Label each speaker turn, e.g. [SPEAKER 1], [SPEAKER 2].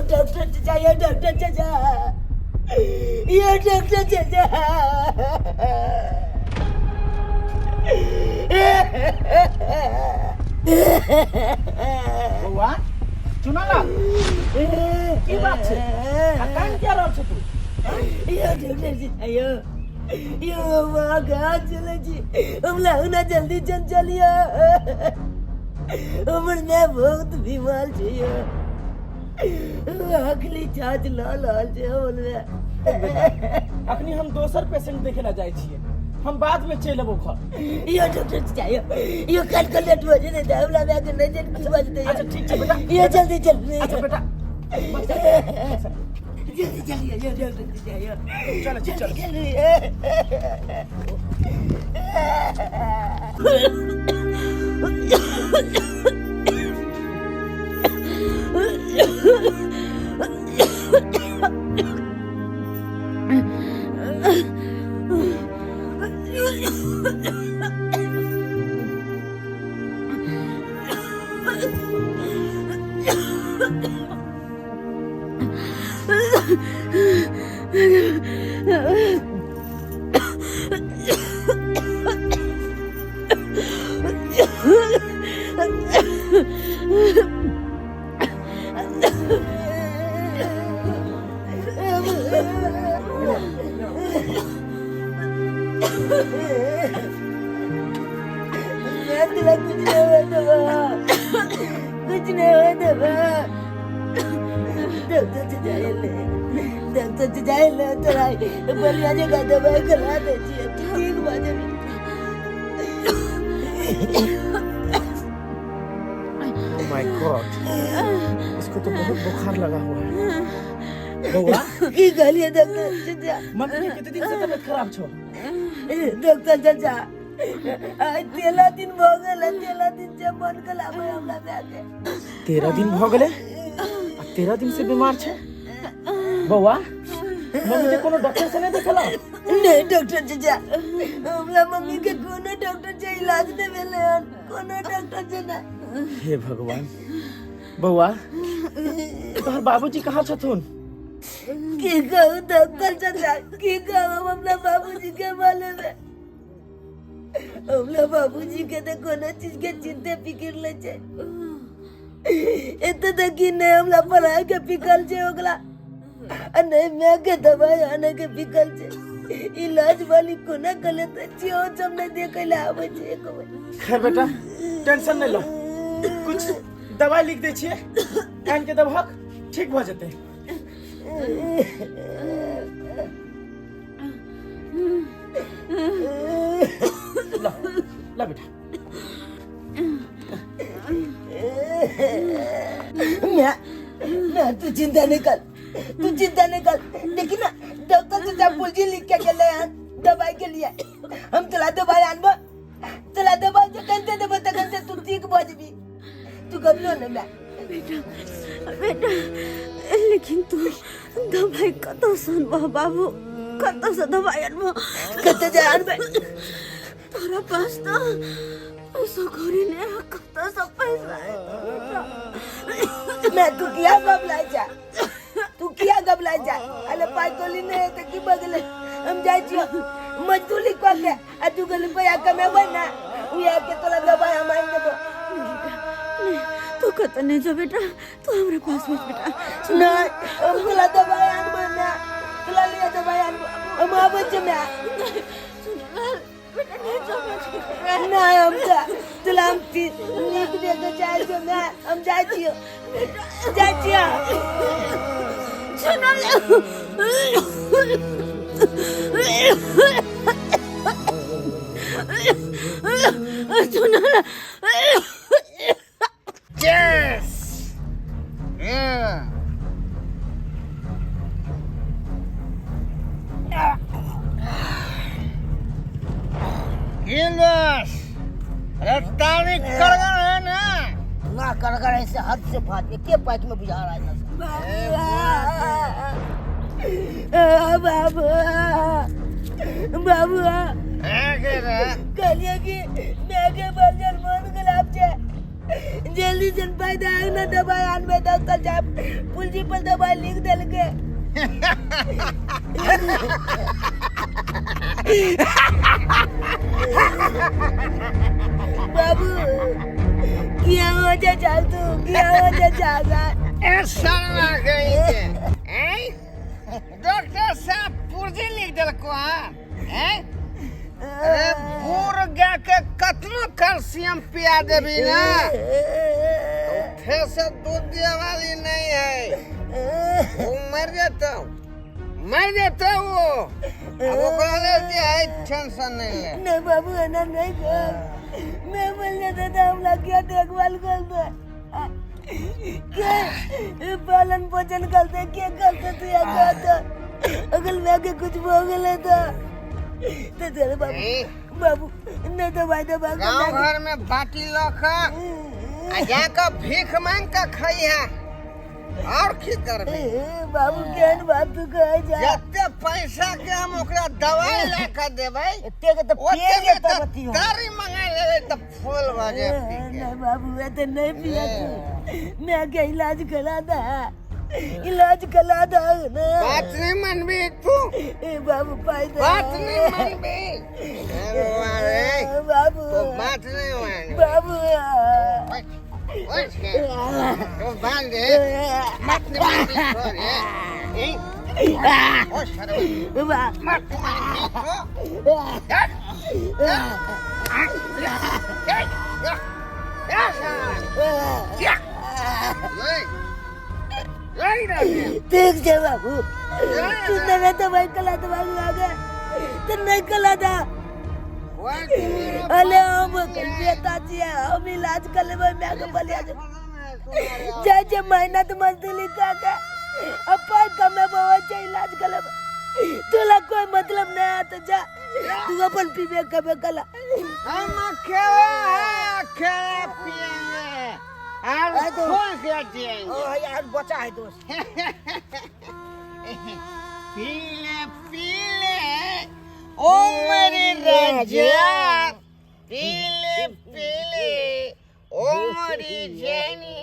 [SPEAKER 1] Doctor चाचा, ये doctor चाचा, ये डॉक्टर चाचा।
[SPEAKER 2] बउआ सुना ना की बात छे कान क्या रहल छ तू
[SPEAKER 1] ये डॉक्टर चाचा, यो वहाँ कहाँ चले जी? हम लगना जल्दी चलिए, हमने बहुत बीमार छे। आखली चाच लाल छे बोलबे।
[SPEAKER 2] अखनी हम दोसर पेशेंट देखे ला जाय छियै, हम बाद में चल अबो घर।
[SPEAKER 1] यो डॉक्टर चाहिए, यो कल लेट हो जाए तो हमरा में के नजर की बजते।
[SPEAKER 2] अच्छा ठीक है बेटा,
[SPEAKER 1] ये जल्दी चल।
[SPEAKER 2] अच्छा बेटा
[SPEAKER 1] जल्दी चलिए, यो डॉक्टर चाहिए।
[SPEAKER 2] चलो चलो
[SPEAKER 1] कुछ नहीं हुआ दबा। डॉक्टर जाए ले तोरा बलिया जगह दवाई करा दे छी, ठीक बाजे।
[SPEAKER 2] माय गॉड, इसको तो बहुत बुखार लगा हुआ है। बउआ
[SPEAKER 1] की गलिए डॉक्टर चाचा,
[SPEAKER 2] मम्मी के कितने दिन से तबीयत खराब छो?
[SPEAKER 1] डॉक्टर चाचा, आज 13 दिन हो गए, 13 दिन से मन कलावे हमरा जाके।
[SPEAKER 2] 13 दिन भ गेले, 13 दिन से बीमार छे। बउआ मम्मी के कोनो डॉक्टर से नहीं देखला?
[SPEAKER 1] नहीं डॉक्टर चाचा, हमरा मम्मी के कोनो डॉक्टर से इलाज नहीं भेले हन, कोनो डॉक्टर से ना।
[SPEAKER 2] हे भगवान। बउआ तोहर बाबूजी कहाँ छथुन?
[SPEAKER 1] की कहूँ डॉक्टर चाचा, की कहूँ हमरा बाबूजी के बारे में। हमरा बाबूजी के तो कोनो चीज के चिंता फिक्र ले छे। एते तक कि नहीं हमरा पढ़ाई के फिक्र छे ओकरा, नहीं मैं के दवाई आने के फिक्र छे। इलाज वाली कोना कले तो जियो सब नहीं देखले आवे छे।
[SPEAKER 2] खैर बेटा टेंशन नहीं लो, कुछ दवाई लिख दे छिए, कान के दबा ठीक भ जते। ला बेटा।
[SPEAKER 1] ना तू चिंता नहीं कर, तू चिंता नहीं कर। देखी ना डॉक्टर चाचा पुलजी लिख के गेले हैं दवाई के लिए। हम चला दवाई आनबो, चला दवाई जो कंते देबो त कंते तू ठीक भ जबी। तू गबलो न बे
[SPEAKER 3] बेटा, लेकिन तू दवाई कत सुनबो बाबू, कत से दवाई आनबो,
[SPEAKER 1] कते जा आनबे?
[SPEAKER 3] तोरा पास तो पैसा कौड़ी ने, कत से पैसा है
[SPEAKER 1] मैं तू किया गबलाई जा, तू किया गबलाई जा। अले पाई कोली ने त की बगले हम जाई छियो मजदूरी क के आ तू गले पैसा कमेबै ना, उया के तोला दवाई हम आइन देबो।
[SPEAKER 3] तू कत नहीं जा बेटा, तू हमारे पास मत बेटा।
[SPEAKER 1] नहीं हम तोला दवाई आनबो ना, तोला लिए दवाई आनबो हम आबो छ ना।
[SPEAKER 3] बेटा नहीं जा बेटा,
[SPEAKER 1] नहीं हम जा तोला हम लिख दे के जाई छ ना, हम जाई छियो जाई छियो।
[SPEAKER 3] सुनो सुनो
[SPEAKER 4] Yes! Yeah! Gildas! रफ्तार निकल गए है ना?
[SPEAKER 1] ना का कर ऐसे हाथ से फाड़ के पैच में बुझा रहा है बाबू बाबू कहलिए कि मैं के बजर मन गुलाब छे जल्दी से पैदा ना दवाई आनबे डॉक्टर साहब पुलजी पर दवाई लिख देल के बाबू क्या हो जा चाल तू क्या हो जा चागा
[SPEAKER 4] ऐसा ना गई हैं डॉक्टर साहब पुर्जी लिख दिल को हैं अरे बूढ़ गा के कतनो कैल्शियम पिया देबी ना तो फिर से दूध दिए वाली नहीं है वो मर जाता वो अब वो कहले कि है टेंशन नहीं ले
[SPEAKER 1] नहीं बाबू ना नहीं कर मैं बोल जाता था हम लोग क्या देखभाल करते क्या पालन पोषण करते क्या करते तू या करते अगर मैं के कुछ भोग लेता तो चल बाबू बाबू नहीं तो भाई
[SPEAKER 4] गांव घर में बाटी लखा आजा का भीख मांग का खाई है और की करबे
[SPEAKER 1] बाबू केहन बात तू कहे जा
[SPEAKER 4] जत्ते पैसा के हम ओकरा दवाई ला के देबै
[SPEAKER 1] एते के तो पिए के तो बती हो
[SPEAKER 4] तारी मंगा लेबै त फूल बजे
[SPEAKER 1] नहीं बाबू ये तो नहीं पिया तू मैं के इलाज करा दा ना
[SPEAKER 4] बात नहीं मनबी तू
[SPEAKER 1] ए बाबू पाई दे
[SPEAKER 4] बात नहीं मनबी अरे
[SPEAKER 1] बाबू
[SPEAKER 4] तो बात नहीं मानी
[SPEAKER 1] बाबू
[SPEAKER 4] ओए तो बांध दे मत नहीं मनबी छोरे ओ शर्म मत मनबी तो
[SPEAKER 1] ठीक है बाबू तू नहीं तो भाई कला तो बाबू आ गया तो नहीं कला था अले हम कल बेटा जी हम इलाज कर ले मैं के बलिया जे मेहनत मजदूरी का के अपन कमे बहुत से इलाज कर ले तोला कोई मतलब नहीं आता जा तू अपन पीबे कबे कला
[SPEAKER 4] हम खेला पिएंगे और कौन कहते हैं
[SPEAKER 1] ओ यार बचा है दोस्त
[SPEAKER 4] पीले ओ मेरी राजा पीले ओ मेरी जेनी